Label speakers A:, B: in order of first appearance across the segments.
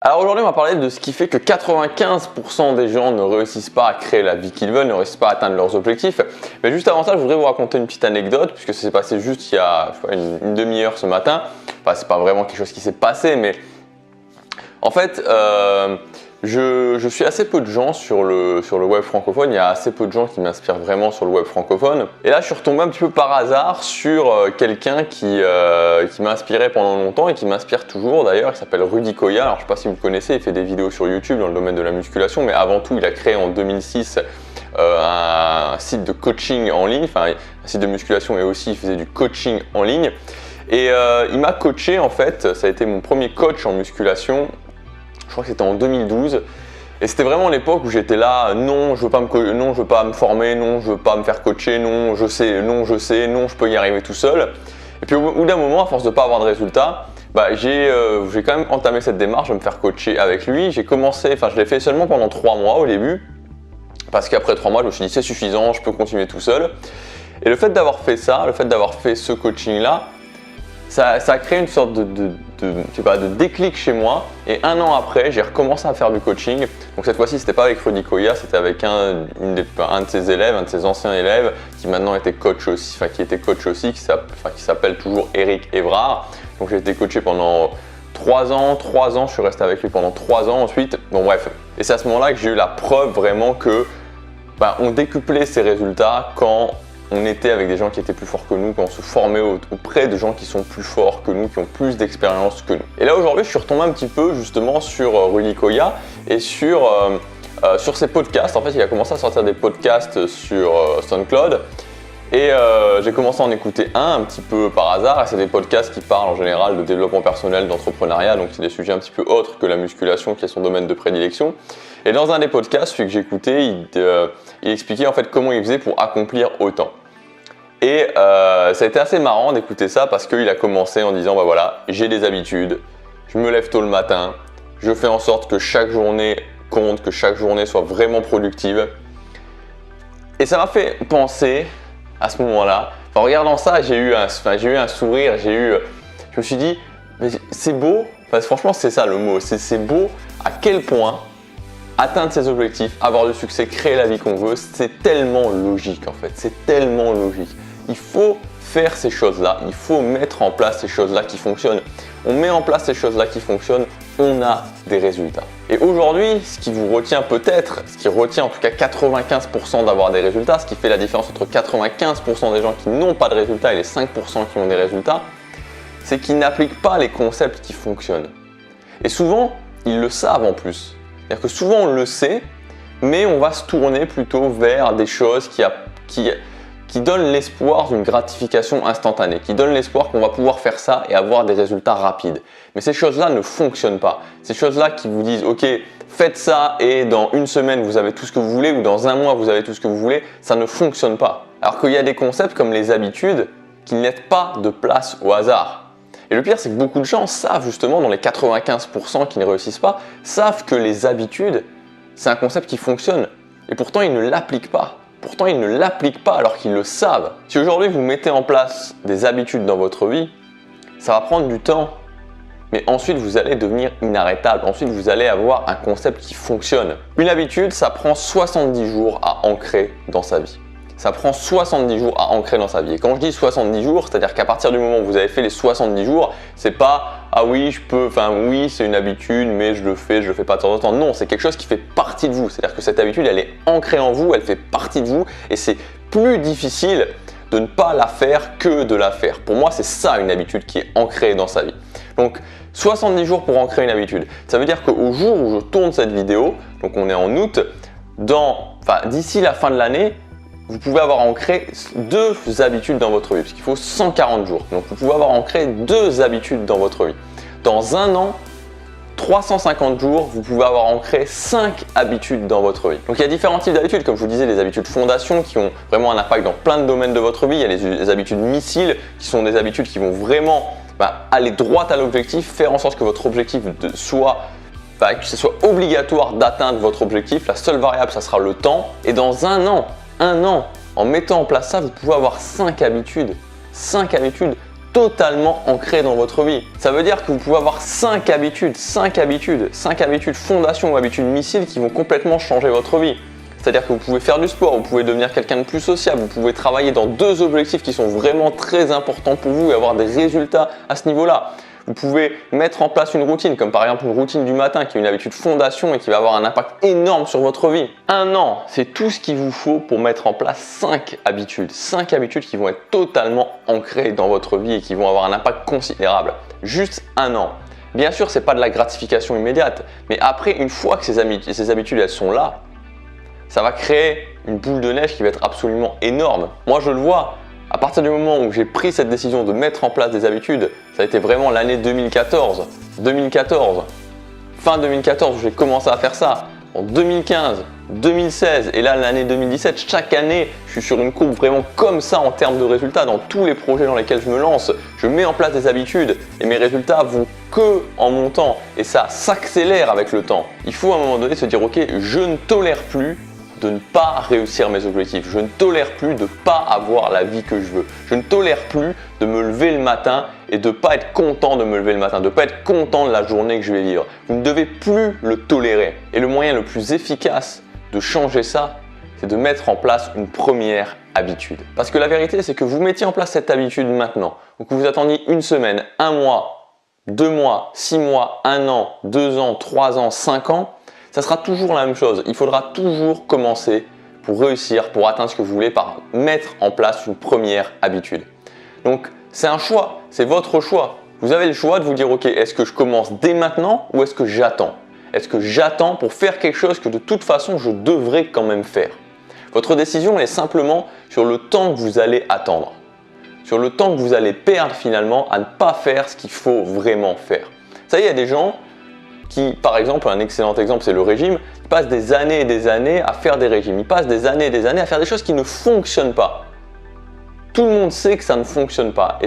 A: Alors aujourd'hui, on va parler de ce qui fait que 95% des gens ne réussissent pas à créer la vie qu'ils veulent, ne réussissent pas à atteindre leurs objectifs. Mais juste avant ça, je voudrais vous raconter une petite anecdote, puisque ça s'est passé juste il y a une demi-heure ce matin. Enfin, c'est pas vraiment quelque chose qui s'est passé, mais en fait, je suis assez peu de gens sur le web francophone. Il y a assez peu de gens qui m'inspirent vraiment sur le web francophone. Et là, je suis retombé un petit peu par hasard sur quelqu'un qui m'a inspiré pendant longtemps et qui m'inspire toujours d'ailleurs. Il s'appelle Rudy Koya. Alors, je ne sais pas si vous le connaissez, il fait des vidéos sur YouTube dans le domaine de la musculation. Mais avant tout, il a créé en 2006 un site de coaching en ligne, enfin un site de musculation et aussi il faisait du coaching en ligne. Et il m'a coaché en fait. Ça a été mon premier coach en musculation. Je crois que c'était en 2012 et c'était vraiment l'époque où j'étais là, non je veux pas me former, non je veux pas me faire coacher, non je sais, non je peux y arriver tout seul. Et puis au bout d'un moment, à force de pas avoir de résultats, j'ai quand même entamé cette démarche de me faire coacher avec lui. J'ai commencé, enfin je l'ai fait seulement pendant 3 mois au début parce qu'après 3 mois je me suis dit c'est suffisant, je peux continuer tout seul. Et le fait d'avoir fait ça, le fait d'avoir fait ce coaching là, ça a créé une sorte de déclic chez moi et 1 an après j'ai recommencé à faire du coaching. Donc cette fois-ci c'était pas avec Rudy Koya, c'était avec un de ses élèves, un de ses anciens élèves qui maintenant était coach aussi, qui s'appelle toujours Eric Evrard. Donc j'ai été coaché pendant 3 ans, je suis resté avec lui pendant 3 ans ensuite. Bon bref, et c'est à ce moment-là que j'ai eu la preuve vraiment que on décuplait ses résultats quand on était avec des gens qui étaient plus forts que nous, quand on se formait auprès de gens qui sont plus forts que nous, qui ont plus d'expérience que nous. Et là aujourd'hui, je suis retombé un petit peu justement sur Rudy Koya et sur ses podcasts. En fait, il a commencé à sortir des podcasts sur SoundCloud et j'ai commencé à en écouter un petit peu par hasard. Et c'est des podcasts qui parlent en général de développement personnel, d'entrepreneuriat, donc c'est des sujets un petit peu autres que la musculation qui est son domaine de prédilection. Et dans un des podcasts, celui que j'écoutais, il expliquait en fait comment il faisait pour accomplir autant. Et ça a été assez marrant d'écouter ça parce qu'il a commencé en disant voilà, j'ai des habitudes, je me lève tôt le matin, je fais en sorte que chaque journée compte, que chaque journée soit vraiment productive. Et ça m'a fait penser à ce moment-là, en regardant ça, j'ai eu un sourire, je me suis dit mais c'est beau, franchement c'est ça le mot, c'est beau à quel point atteindre ses objectifs, avoir du succès, créer la vie qu'on veut, c'est tellement logique en fait, c'est tellement logique. Il faut faire ces choses-là, il faut mettre en place ces choses-là qui fonctionnent. On met en place ces choses-là qui fonctionnent, on a des résultats. Et aujourd'hui, ce qui vous retient peut-être, ce qui retient en tout cas 95% d'avoir des résultats, ce qui fait la différence entre 95% des gens qui n'ont pas de résultats et les 5% qui ont des résultats, c'est qu'ils n'appliquent pas les concepts qui fonctionnent. Et souvent, ils le savent en plus. C'est-à-dire que souvent on le sait, mais on va se tourner plutôt vers des choses qui donnent l'espoir d'une gratification instantanée, qui donnent l'espoir qu'on va pouvoir faire ça et avoir des résultats rapides. Mais ces choses-là ne fonctionnent pas. Ces choses-là qui vous disent ok, faites ça et dans 1 semaine vous avez tout ce que vous voulez ou dans 1 mois vous avez tout ce que vous voulez, ça ne fonctionne pas. Alors qu'il y a des concepts comme les habitudes qui ne laissent pas de place au hasard. Et le pire, c'est que beaucoup de gens savent justement, dans les 95% qui ne réussissent pas, savent que les habitudes, c'est un concept qui fonctionne. Et pourtant, ils ne l'appliquent pas. Pourtant, ils ne l'appliquent pas alors qu'ils le savent. Si aujourd'hui, vous mettez en place des habitudes dans votre vie, ça va prendre du temps. Mais ensuite, vous allez devenir inarrêtable. Ensuite, vous allez avoir un concept qui fonctionne. Une habitude, ça prend 70 jours à ancrer dans sa vie. Ça prend 70 jours à ancrer dans sa vie. Et quand je dis 70 jours, c'est-à-dire qu'à partir du moment où vous avez fait les 70 jours, c'est pas « ah oui, oui, c'est une habitude, mais je le fais pas de temps en temps ». Non, c'est quelque chose qui fait partie de vous. C'est-à-dire que cette habitude, elle est ancrée en vous, elle fait partie de vous et c'est plus difficile de ne pas la faire que de la faire. Pour moi, c'est ça une habitude qui est ancrée dans sa vie. Donc, 70 jours pour ancrer une habitude. Ça veut dire qu'au jour où je tourne cette vidéo, donc on est en août, d'ici la fin de l'année, vous pouvez avoir ancré 2 habitudes dans votre vie, parce qu'il faut 140 jours. Donc vous pouvez avoir ancré 2 habitudes dans votre vie. Dans 1 an, 350 jours, vous pouvez avoir ancré 5 habitudes dans votre vie. Donc il y a différents types d'habitudes, comme je vous disais, les habitudes fondation qui ont vraiment un impact dans plein de domaines de votre vie. Il y a les habitudes missiles qui sont des habitudes qui vont vraiment aller droit à l'objectif, faire en sorte que votre objectif soit que ce soit obligatoire d'atteindre votre objectif. La seule variable, ça sera le temps. Et dans 1 an, en mettant en place ça, vous pouvez avoir 5 habitudes. 5 habitudes totalement ancrées dans votre vie. Ça veut dire que vous pouvez avoir 5 habitudes fondations ou habitudes missiles qui vont complètement changer votre vie. C'est-à-dire que vous pouvez faire du sport, vous pouvez devenir quelqu'un de plus sociable, vous pouvez travailler dans 2 objectifs qui sont vraiment très importants pour vous et avoir des résultats à ce niveau-là. Vous pouvez mettre en place une routine, comme par exemple une routine du matin qui est une habitude fondation et qui va avoir un impact énorme sur votre vie. 1 an, c'est tout ce qu'il vous faut pour mettre en place 5 habitudes. 5 habitudes qui vont être totalement ancrées dans votre vie et qui vont avoir un impact considérable. Juste 1 an. Bien sûr, ce n'est pas de la gratification immédiate, mais après, une fois que ces habitudes elles sont là, ça va créer une boule de neige qui va être absolument énorme. Moi, je le vois. À partir du moment où j'ai pris cette décision de mettre en place des habitudes, ça a été vraiment l'année 2014. Fin 2014 où j'ai commencé à faire ça. En 2015, 2016 et là l'année 2017, chaque année, je suis sur une courbe vraiment comme ça en termes de résultats. Dans tous les projets dans lesquels je me lance, je mets en place des habitudes et mes résultats vont que en montant et ça s'accélère avec le temps. Il faut à un moment donné se dire ok, je ne tolère plus de ne pas réussir mes objectifs. Je ne tolère plus de ne pas avoir la vie que je veux. Je ne tolère plus de me lever le matin et de ne pas être content de me lever le matin, de ne pas être content de la journée que je vais vivre. Vous ne devez plus le tolérer. Et le moyen le plus efficace de changer ça, c'est de mettre en place une première habitude. Parce que la vérité, c'est que vous mettiez en place cette habitude maintenant, ou que vous attendiez 1 semaine, 1 mois, 2 mois, 6 mois, 1 an, 2 ans, 3 ans, 5 ans, ça sera toujours la même chose. Il faudra toujours commencer pour réussir, pour atteindre ce que vous voulez, par mettre en place une première habitude. Donc, c'est un choix, c'est votre choix. Vous avez le choix de vous dire, ok, est-ce que je commence dès maintenant ou est-ce que j'attends? Est-ce que j'attends pour faire quelque chose que de toute façon, je devrais quand même faire? Votre décision est simplement sur le temps que vous allez attendre, sur le temps que vous allez perdre finalement à ne pas faire ce qu'il faut vraiment faire. Ça y est, il y a des gens qui, par exemple, un excellent exemple, c'est le régime, ils passent des années et des années à faire des régimes. Ils passent des années et des années à faire des choses qui ne fonctionnent pas. Tout le monde sait que ça ne fonctionne pas et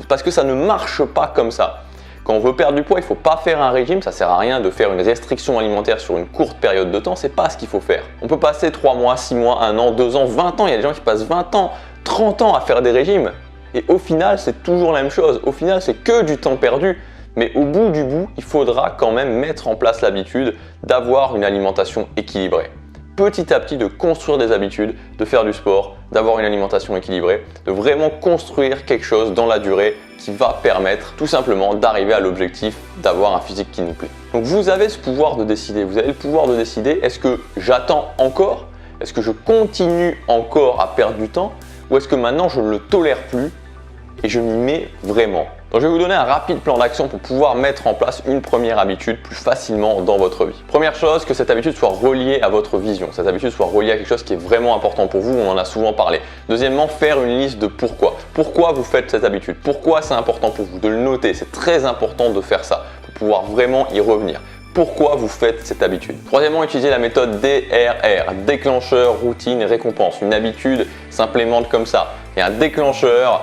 A: parce que ça ne marche pas comme ça. Quand on veut perdre du poids, il ne faut pas faire un régime, ça ne sert à rien de faire une restriction alimentaire sur une courte période de temps, c'est pas ce qu'il faut faire. On peut passer 3 mois, 6 mois, 1 an, 2 ans, 20 ans, il y a des gens qui passent 20 ans, 30 ans à faire des régimes. Et au final, c'est toujours la même chose. Au final, c'est que du temps perdu. Mais au bout du bout, il faudra quand même mettre en place l'habitude d'avoir une alimentation équilibrée. Petit à petit, de construire des habitudes, de faire du sport, d'avoir une alimentation équilibrée, de vraiment construire quelque chose dans la durée qui va permettre tout simplement d'arriver à l'objectif d'avoir un physique qui nous plaît. Donc vous avez ce pouvoir de décider, vous avez le pouvoir de décider, est-ce que j'attends encore? Est-ce que je continue encore à perdre du temps? Ou est-ce que maintenant je ne le tolère plus et je m'y mets vraiment? Donc je vais vous donner un rapide plan d'action pour pouvoir mettre en place une première habitude plus facilement dans votre vie. Première chose, que cette habitude soit reliée à votre vision, cette habitude soit reliée à quelque chose qui est vraiment important pour vous, on en a souvent parlé. Deuxièmement, faire une liste de pourquoi. Pourquoi vous faites cette habitude? Pourquoi c'est important pour vous? De le noter, c'est très important de faire ça pour pouvoir vraiment y revenir. Pourquoi vous faites cette habitude? Troisièmement, utilisez la méthode DRR, déclencheur, routine, récompense. Une habitude s'implémente comme ça. Il y a un déclencheur,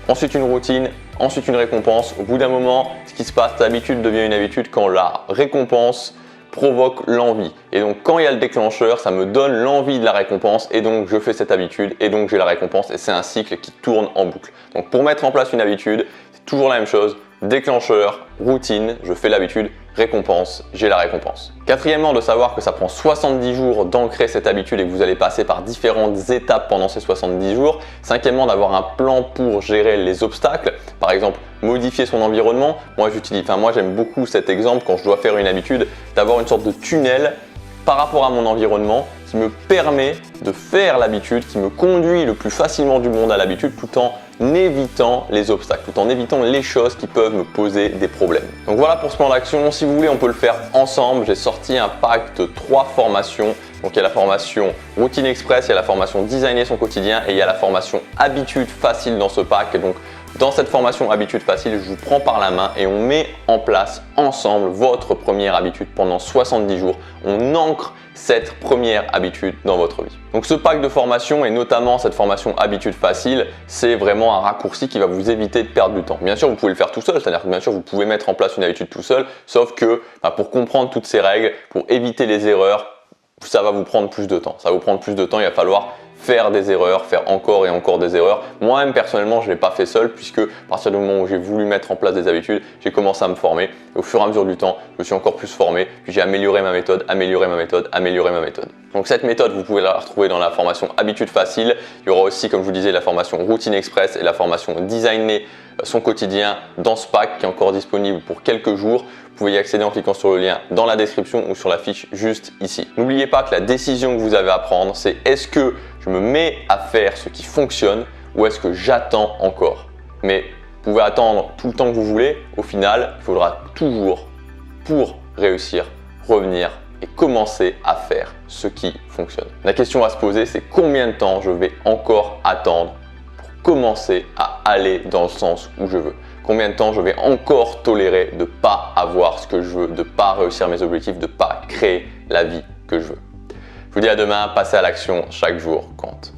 A: ensuite une routine, ensuite une récompense. Au bout d'un moment, ce qui se passe, l'habitude devient une habitude quand la récompense provoque l'envie. Et donc quand il y a le déclencheur, ça me donne l'envie de la récompense et donc je fais cette habitude et donc j'ai la récompense et c'est un cycle qui tourne en boucle. Donc pour mettre en place une habitude, c'est toujours la même chose. Déclencheur, routine, je fais l'habitude, récompense, j'ai la récompense. Quatrièmement, de savoir que ça prend 70 jours d'ancrer cette habitude et que vous allez passer par différentes étapes pendant ces 70 jours. Cinquièmement, d'avoir un plan pour gérer les obstacles. Par exemple, modifier son environnement. Moi, j'aime beaucoup cet exemple quand je dois faire une habitude, d'avoir une sorte de tunnel par rapport à mon environnement qui me permet de faire l'habitude, qui me conduit le plus facilement du monde à l'habitude tout en évitant les obstacles, tout en évitant les choses qui peuvent me poser des problèmes. Donc voilà pour ce plan d'action. Si vous voulez, on peut le faire ensemble. J'ai sorti un pack de 3 formations. Donc il y a la formation Routine Express, il y a la formation Designer son quotidien et il y a la formation Habitude Facile dans ce pack. Et donc dans cette formation Habitude Facile, je vous prends par la main et on met en place ensemble votre première habitude pendant 70 jours. On ancre cette première habitude dans votre vie. Donc ce pack de formation et notamment cette formation Habitude Facile, c'est vraiment un raccourci qui va vous éviter de perdre du temps. Bien sûr, vous pouvez le faire tout seul, c'est-à-dire que bien sûr, vous pouvez mettre en place une habitude tout seul, sauf que pour comprendre toutes ces règles, pour éviter les erreurs, ça va vous prendre plus de temps. Ça va vous prendre plus de temps, il va falloir faire des erreurs, faire encore et encore des erreurs. Moi-même personnellement, je ne l'ai pas fait seul puisque à partir du moment où j'ai voulu mettre en place des habitudes, j'ai commencé à me former. Et au fur et à mesure du temps, je me suis encore plus formé, puis j'ai amélioré ma méthode, amélioré ma méthode, amélioré ma méthode. Donc cette méthode, vous pouvez la retrouver dans la formation Habitudes Faciles. Il y aura aussi, comme je vous disais, la formation Routine Express et la formation Designer son quotidien dans ce pack qui est encore disponible pour quelques jours. Vous pouvez y accéder en cliquant sur le lien dans la description ou sur la fiche juste ici. N'oubliez pas que la décision que vous avez à prendre, c'est est-ce que je me mets à faire ce qui fonctionne ou est-ce que j'attends encore? Mais vous pouvez attendre tout le temps que vous voulez. Au final, il faudra toujours, pour réussir, revenir et commencer à faire ce qui fonctionne. La question à se poser, c'est combien de temps je vais encore attendre pour commencer à aller dans le sens où je veux? Combien de temps je vais encore tolérer de ne pas avoir ce que je veux, de ne pas réussir mes objectifs, de ne pas créer la vie que je veux? Je vous dis à demain, passez à l'action, chaque jour compte.